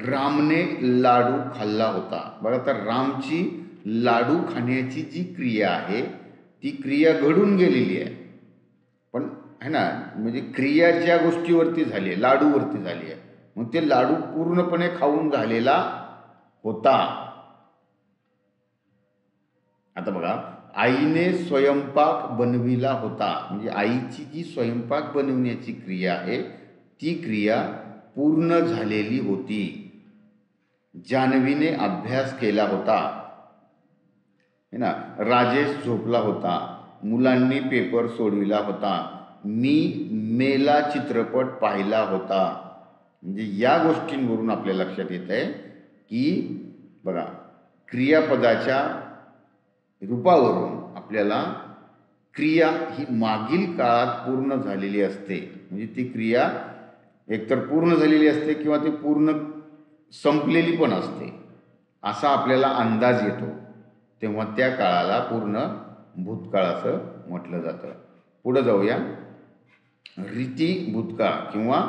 रामने लाडू खाल्ला होता. बघा, तर रामची लाडू खाण्याची जी क्रिया आहे ती क्रिया घडून गेलेली आहे, पण है ना, म्हणजे क्रिया ज्या गोष्टीवरती झाली आहे, लाडूवरती झाली आहे, मग ते लाडू पूर्णपणे खाऊन झालेला होता. आता बघा, आईने स्वयंपाक बनविला होता. म्हणजे आईची जी स्वयंपाक बनवण्याची क्रिया आहे ती क्रिया पूर्ण झालेली होती. जान्हवीने अभ्यास केला होता, है ना. राजेश झोपला होता, मुलांनी पेपर सोडविला होता, मी मेला चित्रपट पाहिला होता. म्हणजे या गोष्टींवरून आपल्या लक्षात येत आहे की बघा, क्रियापदाच्या रूपावरून आपल्याला क्रिया ही मागील काळात पूर्ण झालेली असते. म्हणजे ती क्रिया एकतर पूर्ण झालेली असते किंवा ती पूर्ण संपलेली पण असते असा आपल्याला अंदाज येतो, तेव्हा त्या काळाला पूर्ण भूतकाळ असं म्हटलं जातं. पुढे जाऊया, रीती भूतकाळ किंवा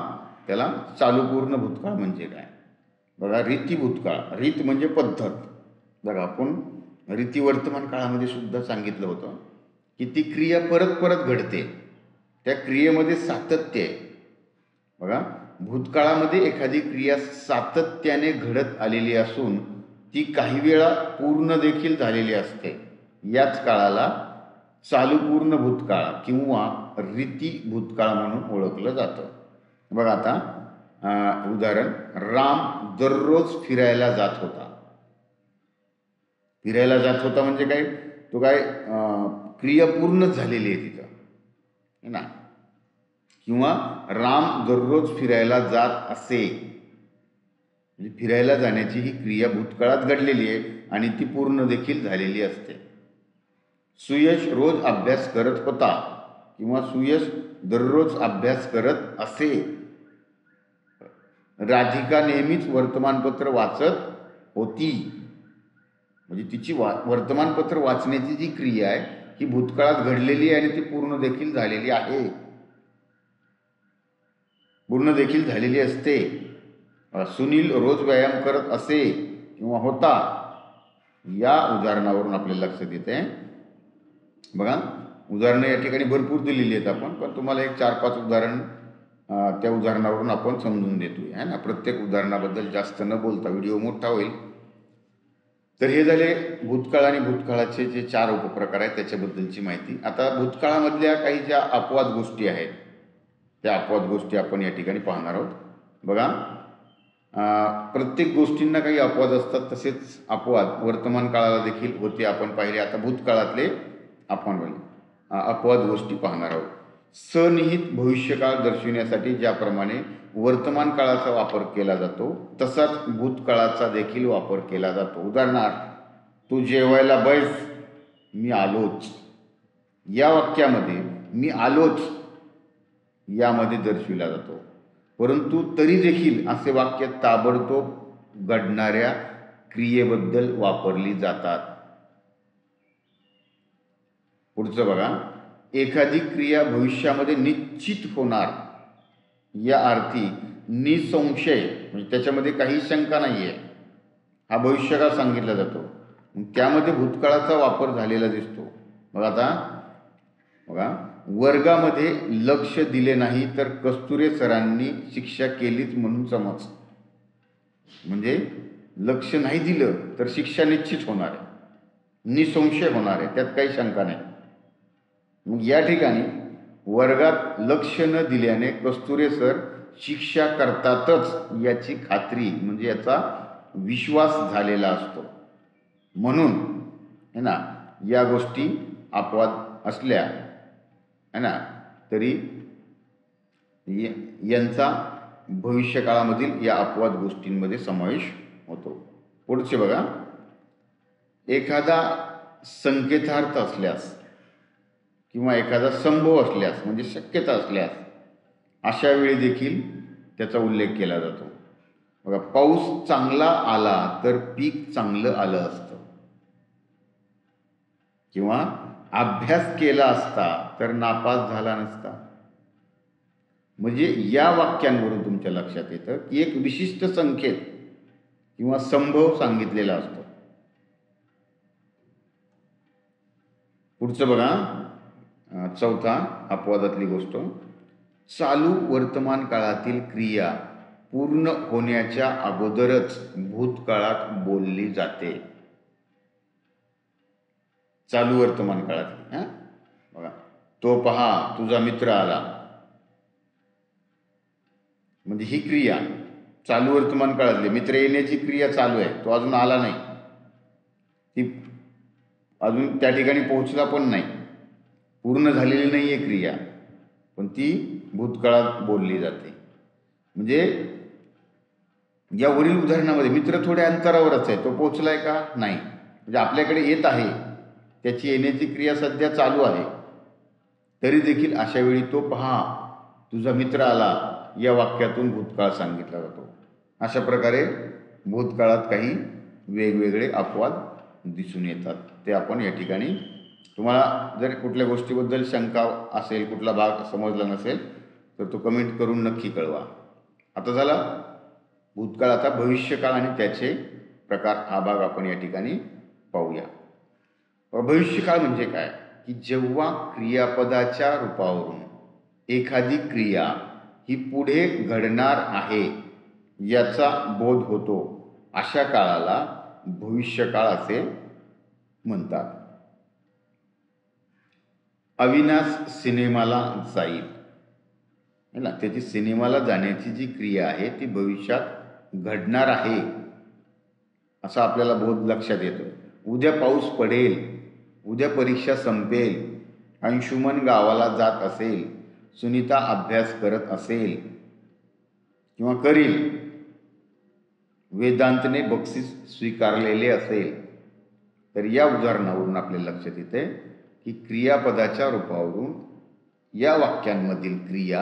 त्याला चालू पूर्ण भूतकाळ म्हणजे काय. बघा, रीती भूतकाळ, रीत म्हणजे पद्धत. बघा, आपण रीती वर्तमान काळामध्ये सुद्धा सांगितलं होतं की ती क्रिया परत परत घडते, त्या क्रियेमध्ये सातत्य आहे. बघा, भूतकाळामध्ये एखादी क्रिया सातत्याने घडत आलेली असून ती काही वेळा पूर्ण देखील झालेली असते, याच काळाला चालू पूर्ण भूतकाळ किंवा रीती भूतकाळ म्हणून ओळखलं जातं. बघा, आता उदाहरण, राम दररोज फिरायला जात होता. फिरायला जात होता म्हणजे काय, तो काय क्रिया पूर्णच झालेली आहे तिथं, है ना. किंवा राम दररोज फिरायला जात असे, म्हणजे फिरायला जाण्याची ही क्रिया भूतकाळात घडलेली आहे आणि ती पूर्ण देखील झालेली असते. सुयश रोज अभ्यास करत होता किंवा सुयश दररोज अभ्यास करत असे. राधिका नेहमीच वर्तमानपत्र वाचत होती. म्हणजे तिची वर्तमानपत्र वाचण्याची जी क्रिया आहे ही भूतकाळात घडलेली आहे आणि ती पूर्ण देखील झालेली आहे, पूर्ण देखील झालेली असते. सुनील रोज व्यायाम करत असे किंवा होता. या उदाहरणावरून आपल्याला लक्षात येते. बघा, उदाहरणं या ठिकाणी भरपूर दिलेली आहेत आपण, पण तुम्हाला एक 4-5 उदाहरण त्या उदाहरणावरून आपण समजून देतोय, है ना. प्रत्येक उदाहरणाबद्दल जास्त न बोलता, व्हिडिओ मोठा होईल. तर हे झाले भूतकाळ आणि भूतकाळाचे जे 4 उपप्रकार आहेत त्याच्याबद्दलची माहिती. आता भूतकाळामधल्या काही ज्या अपवाद गोष्टी आहेत त्या अपवाद गोष्टी आपण या ठिकाणी पाहणार आहोत. बघा, प्रत्येक गोष्टींना काही अपवाद असतात, तसेच अपवाद वर्तमान काळाला देखील होते, आपण पाहिले. आता भूतकाळातले आपण अपवाद गोष्टी पाहणार आहोत. सनिहित भविष्यकाळ दर्शविण्यासाठी ज्याप्रमाणे वर्तमान काळाचा वापर केला जातो तसाच भूतकाळाचा देखील वापर केला जातो. उदाहरणार्थ, तू जेवायला बैस, मी आलोच. या वाक्यामध्ये मी आलोच यामध्ये दर्शविला जातो, परंतु तरी देखील असे वाक्य ताबडतोब घडणाऱ्या क्रियेबद्दल वापरली जातात. पुढचं बघा, एखादी क्रिया भविष्यामध्ये निश्चित होणार या अर्थी निसंशय, म्हणजे त्याच्यामध्ये काही शंका नाही आहे, हा भविष्यकाळ सांगितला जातो. त्यामध्ये भूतकाळाचा वापर झालेला दिसतो. बघा आता, बघा, वर्गामध्ये लक्ष दिले नाही तर कस्तुरे सरांनी शिक्षा केलीच म्हणून समज. म्हणजे लक्ष नाही दिलं तर शिक्षा निश्चित होणार आहे, निसंशय होणार आहे, त्यात काही शंका नाही. मग या ठिकाणी वर्गात लक्ष न दिल्याने कस्तुरे सर शिक्षा करतातच याची खात्री, म्हणजे याचा विश्वास झालेला असतो. म्हणून है ना, या गोष्टी अपवाद असल्या है ना तरी यांचा भविष्यकाळामधील या अपवाद गोष्टींमध्ये समावेश होतो. पुढचे बघा, एखादा संकेतार्थ असल्यास किंवा एखादा संभव असल्यास म्हणजे शक्यता असल्यास अशा वेळी देखील त्याचा उल्लेख केला जातो. बघा, पाऊस चांगला आला तर पीक चांगलं आलं असतं, किंवा अभ्यास केला असता तर नापास झाला नसता. म्हणजे या वाक्यांवरून तुमच्या लक्षात येतं की एक विशिष्ट संकेत किंवा संभव सांगितलेला असतो. पुढचं बघा, चौथा अपवादातली गोष्ट, चालू वर्तमान काळातील क्रिया पूर्ण होण्याच्या अगोदरच भूतकाळात बोलली जाते. चालू वर्तमान काळात बघा, तो पहा तुझा मित्र आला, म्हणजे ही क्रिया चालू वर्तमान काळातली, मित्र येण्याची क्रिया चालू आहे, तो अजून आला नाही, ती अजून त्या ठिकाणी पोहोचला पण नाही, पूर्ण झालेली नाही आहे क्रिया, पण ती भूतकाळात बोलली जाते. म्हणजे यावरील उदाहरणामध्ये मित्र थोड्या अंतरावरच आहे, तो पोहोचलाय का नाही, म्हणजे आपल्याकडे येत आहे, त्याची येण्याची क्रिया सध्या चालू आहे, तरी देखील अशा वेळी तो पहा तुझा मित्र आला या वाक्यातून भूतकाळ सांगितला जातो. अशा प्रकारे भूतकाळात काही वेगवेगळे अपवाद दिसून येतात. ते आपण या ठिकाणी, तुम्हाला जर कुठल्या गोष्टीबद्दल शंका असेल, कुठला भाग समजला नसेल तर तो कमेंट करून नक्की कळवा. आता झाला भूतकाळ. आता भविष्यकाळ आणि त्याचे प्रकार हा भाग आपण या ठिकाणी पाहूया. भविष्यकाळ म्हणजे काय की जेव्हा क्रियापदाच्या रूपावरून एखादी क्रिया ही पुढे घडणार आहे याचा बोध होतो, अशा काळाला भविष्यकाळ असे म्हणतात. अविनाश सिनेमाला जाईल है ना, त्याची सिनेमाला जाण्याची जी क्रिया आहे ती भविष्यात घडणार आहे असा आपल्याला बोध लक्षात येतो. उद्या पाऊस पडेल, उद्या परीक्षा संपेल, अंशुमन गावाला जात असेल, सुनीता अभ्यास करत असेल किंवा करील, वेदांतने बक्षीस स्वीकारलेले असेल, तर या उदाहरणावरून आपल्या लक्षात येते की क्रियापदाच्या रूपावरून या वाक्यांमधील क्रिया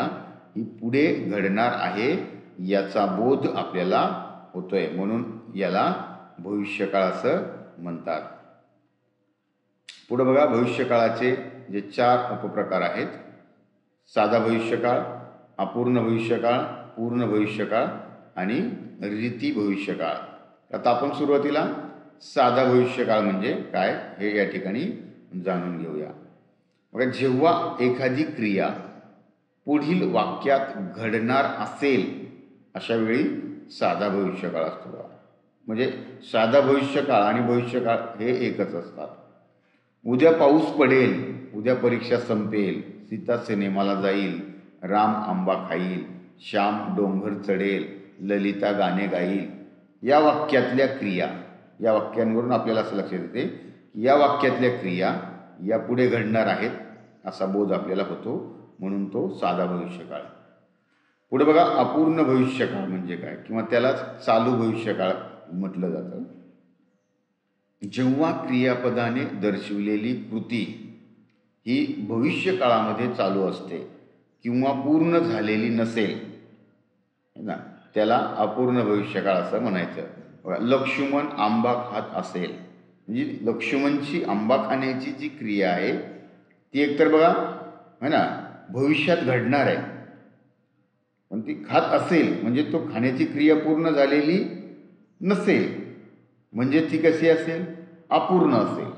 ही पुढे घडणार आहे याचा बोध आपल्याला होतोय, म्हणून याला भविष्यकाळ असं म्हणतात. पुढे बघा, भविष्यकाळाचे जे 4 उपप्रकार आहेत: साधा भविष्यकाळ, अपूर्ण भविष्यकाळ, पूर्ण भविष्यकाळ आणि रीती भविष्यकाळ. आता आपण सुरुवातीला साधा भविष्यकाळ म्हणजे काय हे या ठिकाणी जाणून घेऊया. बघा, जेव्हा एखादी क्रिया पुढील वाक्यात घडणार असेल अशा वेळी साधा भविष्यकाळ असतो. म्हणजे साधा भविष्यकाळ आणि भविष्यकाळ हे एकच असतात. उद्या पाऊस पडेल, उद्या परीक्षा संपेल, सीता सिनेमाला जाईल, राम आंबा खाईल, श्याम डोंगर चढेल, ललिता गाणे गाईल, या वाक्यातल्या क्रिया, या वाक्यांवरून आपल्याला असं लक्षात येते की या वाक्यातल्या क्रिया या पुढे घडणार आहेत असा बोध आपल्याला होतो, म्हणून तो साधा भविष्यकाळ. पुढे बघा, अपूर्ण भविष्यकाळ म्हणजे काय किंवा त्यालाच चालू भविष्यकाळ म्हटलं जातं. जेव्हा क्रियापदाने दर्शविलेली कृती ही भविष्यकाळामध्ये चालू असते किंवा पूर्ण झालेली नसेल ना, त्याला अपूर्ण भविष्यकाळ असं म्हणायचं. बघा, लक्ष्मण आंबा खात असेल, म्हणजे लक्ष्मणची आंबा खाण्याची जी क्रिया आहे ती एकतर बघा है ना भविष्यात घडणार आहे, पण ती खात असेल म्हणजे तो खाण्याची क्रिया पूर्ण झालेली नसेल, म्हणजे ती कशी असेल, अपूर्ण असेल.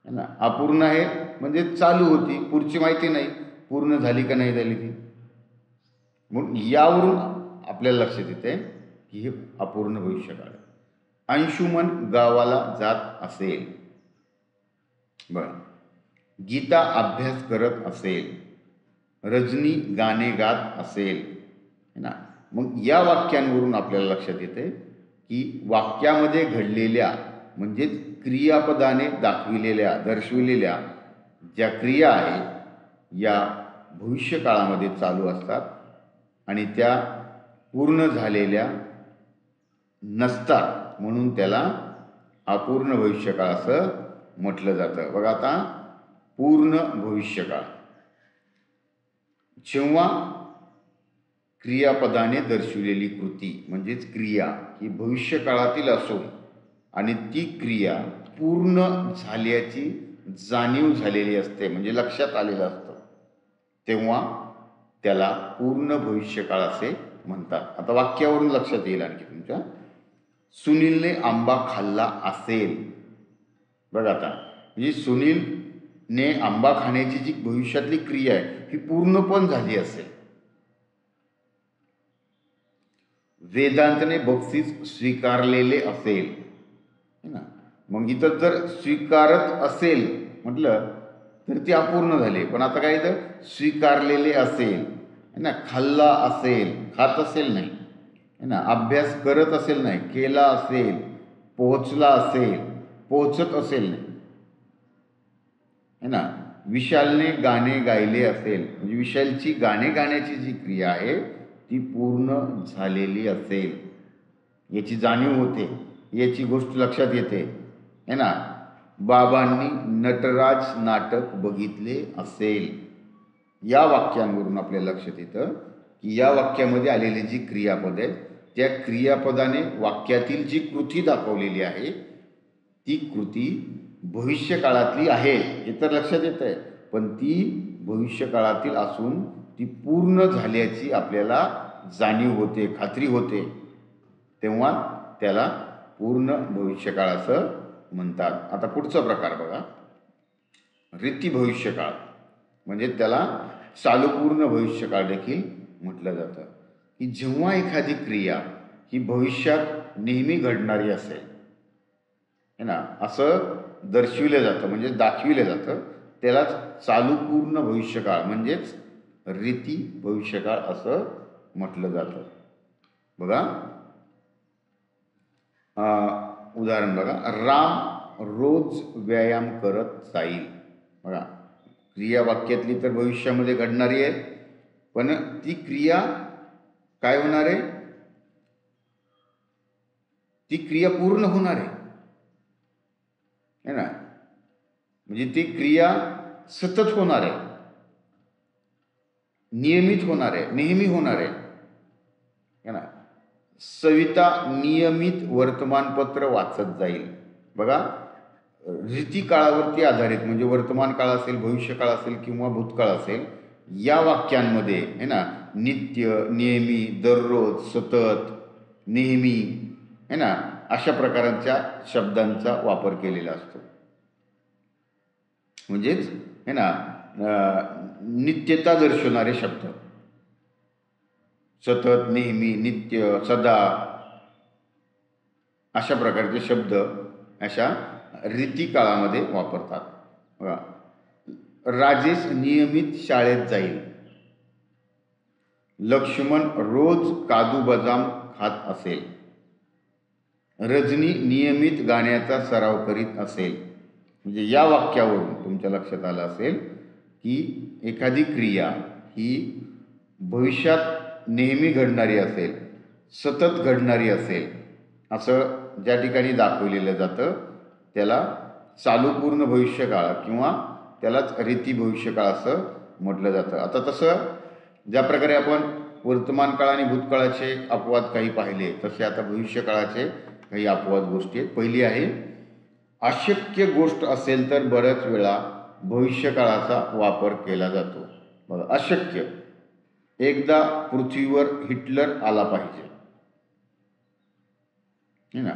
है ना. अपूर्ण आहे म्हणजे चालू होती, पुढची माहिती नाही पूर्ण झाली का नाही झाली ती. म्हणून यावरून आपल्याला लक्षात येते की हे अपूर्ण भविष्यकाळ आहे. अंशुमन गावाला जात असेल. बर. गीता अभ्यास करत असेल. रजनी गाणे गात असेल, है ना. मग या वाक्यांवरून आपल्याला लक्षात येते की वाक्यामध्ये घडलेल्या म्हणजेच क्रियापदाने दाखविलेल्या दर्शविलेल्या ज्या क्रिया आहेत या भविष्यकाळामध्ये चालू असतात आणि त्या पूर्ण झालेल्या नसतात, म्हणून त्याला अपूर्ण भविष्यकाळ असं म्हटलं जातं. बघा आता पूर्ण भविष्यकाळ जेव्हा क्रियापदाने दर्शविलेली कृती म्हणजेच क्रिया ही भविष्यकाळातील असून आणि ती क्रिया पूर्ण झाल्याची जाणीव झालेली असते म्हणजे लक्षात आलेलं असतं, तेव्हा त्याला पूर्ण भविष्यकाळ असे म्हणतात. आता वाक्यावरून लक्षात येईल आणखी तुमच्या. सुनीलने आंबा खाल्ला असेल. बघा आता म्हणजे सुनीलने आंबा खाण्याची जी भविष्यातली क्रिया आहे ही पूर्ण पण झाली असेल. वेदांतने बक्षीस स्वीकारलेले असेल, है ना. मग इथं जर स्वीकारत असेल म्हटलं तर ती अपूर्ण झाली. पण आता काय इथं स्वीकारलेले असेल, है ना. खाल्ला असेल, खात असेल नाही, है ना. अभ्यास करत असेल नाही, केला असेल. पोहोचला असेल, पोहोचत असेल नाही, है ना. विशालने गाणे गायले असेल म्हणजे विशालची गाणे गाण्याची जी क्रिया आहे ती पूर्ण झालेली असेल, याची जाणीव होते, याची गोष्ट लक्षात येते, है ना. बाबांनी नटराज नाटक बघितले असेल. या वाक्यांवरून आपल्याला लक्षात येतं की या वाक्यामध्ये आलेली जी क्रियापद आहे त्या क्रियापदाने वाक्यातील जी कृती दाखवलेली आहे ती कृती भविष्यकाळातली आहे हे तर लक्षात येत आहे, पण ती भविष्यकाळातील असून ती पूर्ण झाल्याची आपल्याला जाणीव होते, खात्री होते, तेव्हा त्याला पूर्ण भविष्यकाळ असं म्हणतात. आता पुढचा प्रकार बघा, रीती भविष्यकाळ म्हणजे त्याला चालू पूर्ण भविष्यकाळ देखील म्हटलं जातं. की जेव्हा एखादी क्रिया ही भविष्यात नेहमी घडणारी असेल, है ना, असं दर्शविलं जातं म्हणजे दाखविलं जातं, त्यालाच चालू पूर्ण भविष्यकाळ म्हणजेच रीती भविष्यकाळ असं म्हटलं जातं. बघा उदाहरण बघा, राम रोज व्यायाम करत जाईल. बघा क्रिया वाक्यातली तर भविष्यामध्ये घडणारी आहे, पण ती क्रिया काय होणार आहे, ती क्रिया पूर्ण होणार आहे, है ना. म्हणजे ती क्रिया सतत होणार आहे, नियमित होणार आहे, नेहमी होणार आहे, है ना. सविता नियमित वर्तमानपत्र वाचत जाईल. बघा रीती काळावरती आधारित म्हणजे वर्तमान काळ असेल, भविष्यकाळ असेल किंवा भूतकाळ असेल, या वाक्यांमध्ये है ना नित्य, नेहमी, दररोज, सतत, नेहमी, है ना, अशा प्रकारच्या शब्दांचा वापर केलेला असतो. म्हणजेच है ना नित्यता दर्शवणारे शब्द, सतत, नेहमी, नित्य, सदा अशा प्रकारचे शब्द अशा रीती काळामध्ये वापरतात. बघा राजेश नियमित शाळेत जाईल. लक्ष्मण रोज काजू बदाम खात असेल. रजनी नियमित गाण्याचा सराव करीत असेल. म्हणजे या वाक्यावरून तुमच्या लक्षात आलं असेल की एखादी क्रिया ही भविष्यात नेहमी घडणारी असेल, सतत घडणारी असेल, असं ज्या ठिकाणी दाखवलेलं जातं त्याला चालू पूर्ण भविष्यकाळ किंवा त्यालाच रीती भविष्यकाळ असं म्हटलं जातं. आता तसं ज्या प्रकारे आपण वर्तमान काळ आणि भूतकाळाचे अपवाद काही पाहिले, तसे आता भविष्यकाळाचे काही अपवाद गोष्टी आहेत. पहिली आहे, अशक्य गोष्ट असेल तर बऱ्याच वेळा भविष्यकाळाचा वापर केला जातो. बघा अशक्य, एकदा पृथ्वीवर हिटलर आला पाहिजे, है ना,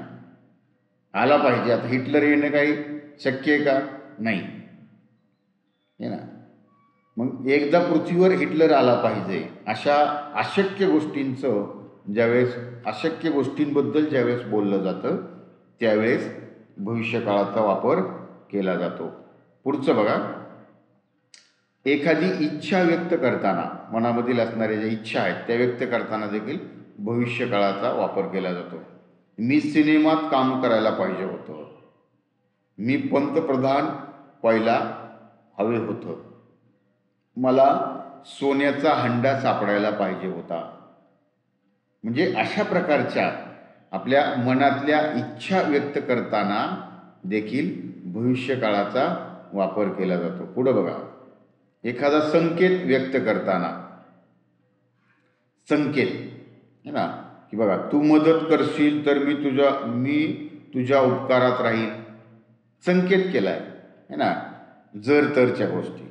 आला पाहिजे. आता हिटलर येणं काही शक्य आहे का? नाही, हे ना. मग एकदा पृथ्वीवर हिटलर आला पाहिजे अशा अशक्य गोष्टींचं ज्यावेळेस अशक्य गोष्टींबद्दल ज्यावेळेस बोललं जातं त्यावेळेस भविष्यकाळाचा वापर केला जातो. पुढचं बघा, एखादी इच्छा व्यक्त करताना मनामधील असणाऱ्या ज्या इच्छा आहेत त्या व्यक्त करताना देखील भविष्यकाळाचा वापर केला जातो. मी सिनेमात काम करायला पाहिजे होतं, मी पंतप्रधान व्हायला हवे होतं, मला सोन्याचा हंडा सापडायला पाहिजे होता. म्हणजे अशा प्रकारच्या आपल्या मनातल्या इच्छा व्यक्त करताना देखील भविष्यकाळाचा वापर केला जातो. पुढं बघा, एखादा संकेत व्यक्त करताना, संकेत है ना, की बघा तू मदत करशील तर मी तुझ्या उपकारात राहील, संकेत केलाय है ना, जर तरच्या गोष्टी.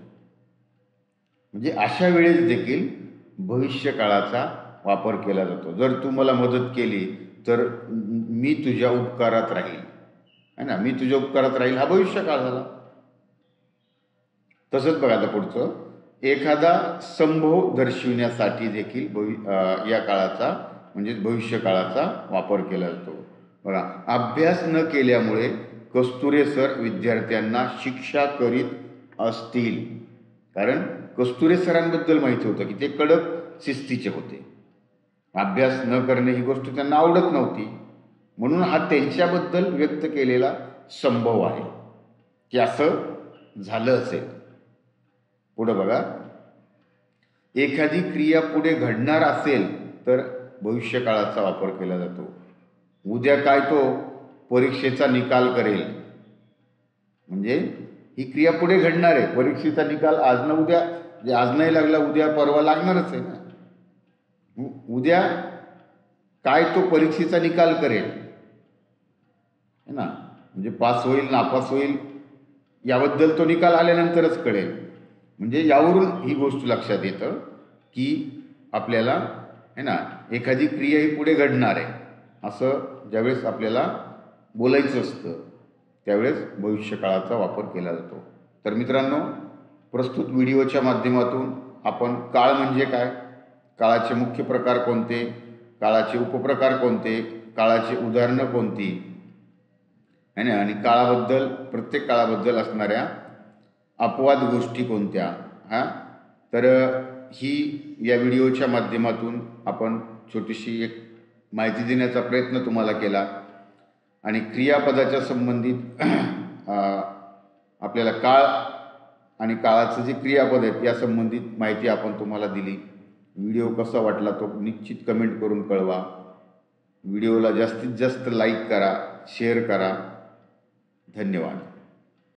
म्हणजे अशा वेळेस देखील भविष्यकाळाचा वापर केला जातो. जर तू मला मदत केली तर मी तुझ्या उपकारात राहील, है ना, मी तुझ्या उपकारात राहील हा भविष्यकाळ झाला. तसंच बघा आता पुढचं, एखादा संभव दर्शविण्यासाठी देखील या काळाचा म्हणजे भविष्यकाळाचा वापर केला जातो. बघा, अभ्यास न केल्यामुळे कस्तुरे सर विद्यार्थ्यांना शिक्षा करीत असतील. कारण कस्तुरे सरांबद्दल माहिती होतं की ते कडक शिस्तीचे होते, अभ्यास न करणे ही गोष्ट त्यांना आवडत नव्हती, म्हणून हा त्यांच्याबद्दल व्यक्त केलेला संभव आहे की असं झालं असेल. पुढं बघा, एखादी क्रिया पुढे घडणार असेल तर भविष्यकाळाचा वापर केला जातो. उद्या काय तो परीक्षेचा निकाल करेल, म्हणजे ही क्रिया पुढे घडणार आहे. परीक्षेचा निकाल आज ना उद्या, जे आज नाही लागला उद्या परवा लागणारच आहे ना. उद्या काय तो परीक्षेचा निकाल करेल है ना, म्हणजे पास होईल नापास होईल याबद्दल तो निकाल आल्यानंतरच कळेल. म्हणजे यावरून ही गोष्ट लक्षात येतं की आपल्याला है ना एखादी क्रिया ही पुढे घडणार आहे असं ज्यावेळेस आपल्याला बोलायचं असतं त्यावेळेस भविष्यकाळाचा वापर केला जातो. तर मित्रांनो, प्रस्तुत व्हिडिओच्या माध्यमातून आपण काळ म्हणजे काय, काळाचे मुख्य प्रकार कोणते, काळाचे उपप्रकार कोणते, काळाची उदाहरणं कोणती है ना, आणि काळाबद्दल प्रत्येक काळाबद्दल असणाऱ्या अपवाद गोष्टी कोणत्या, तर ही या व्हिडिओच्या माध्यमातून आपण छोटीशी एक माहिती देण्याचा प्रयत्न तुम्हाला केला. आणि क्रियापदाच्या संबंधित आपल्याला काळ आणि काळाचं जे क्रियापद आहेत या संबंधित माहिती आपण तुम्हाला दिली. व्हिडिओ कसा वाटला तो निश्चित कमेंट करून कळवा. व्हिडिओला जास्तीत जास्त लाईक करा, शेअर करा. धन्यवाद.